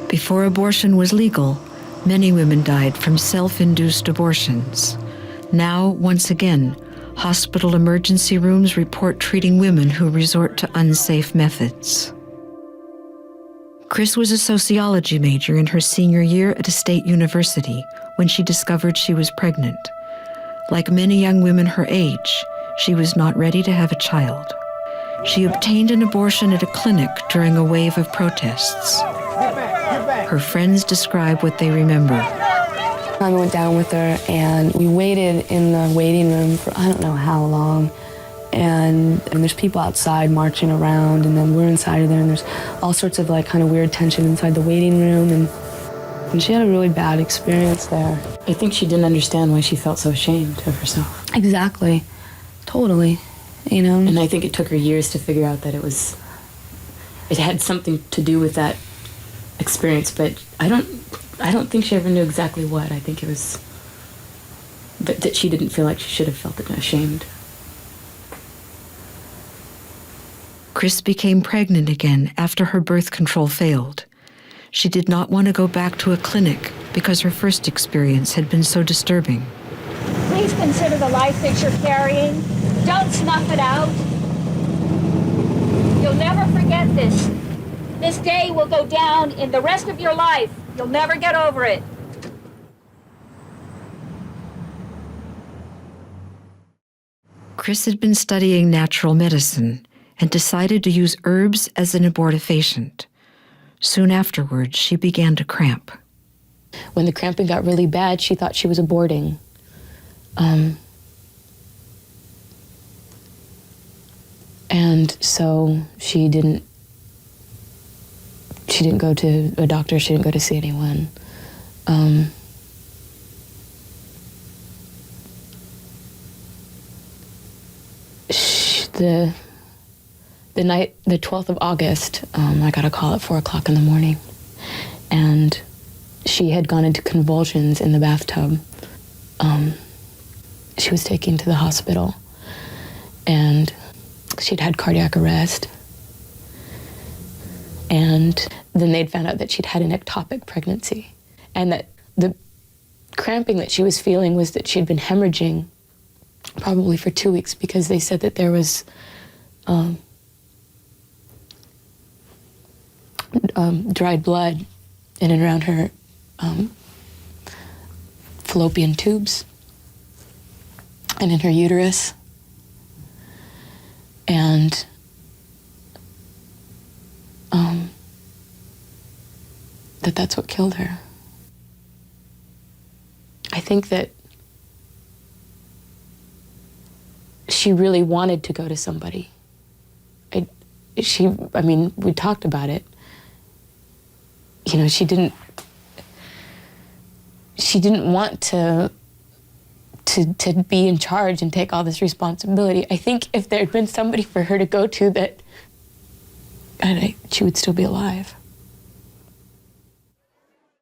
Before abortion was legal, many women died from self-induced abortions. Now, once again, hospital emergency rooms report treating women who resort to unsafe methods. Chris was a sociology major in her senior year at a state university when she discovered she was pregnant. Like many young women her age, she was not ready to have a child. She obtained an abortion at a clinic during a wave of protests. Her friends describe what they remember. I went down with her and we waited in the waiting room for I don't know how long. And there's people outside marching around, and then we're inside of there, and there's all sorts of like kind of weird tension inside the waiting room, and she had a really bad experience there. I think she didn't understand why she felt so ashamed of herself. Exactly. Totally. You know? And I think it took her years to figure out that it had something to do with that experience, but I don't think she ever knew exactly what. I think it was that she didn't feel like she should have felt ashamed. Chris became pregnant again after her birth control failed. She did not want to go back to a clinic because her first experience had been so disturbing. Please consider the life that you're carrying. Don't snuff it out. You'll never forget this. This day will go down in the rest of your life. You'll never get over it. Chris had been studying natural medicine and decided to use herbs as an abortifacient. Soon afterwards, she began to cramp. When the cramping got really bad, she thought she was aborting. And so she didn't go to a doctor, she didn't go to see anyone. The night, the 12th of August, I got a call at 4 o'clock in the morning, and she had gone into convulsions in the bathtub. She was taken to the hospital, and she'd had cardiac arrest. And then they'd found out that she'd had an ectopic pregnancy, and that the cramping that she was feeling was that she'd been hemorrhaging probably for 2 weeks, because they said that there was dried blood in and around her fallopian tubes and in her uterus. And that's what killed her. I think that she really wanted to go to somebody. I mean, we talked about it. You know, she didn't want to be in charge and take all this responsibility. I think if there had been somebody for her to go to, that she would still be alive.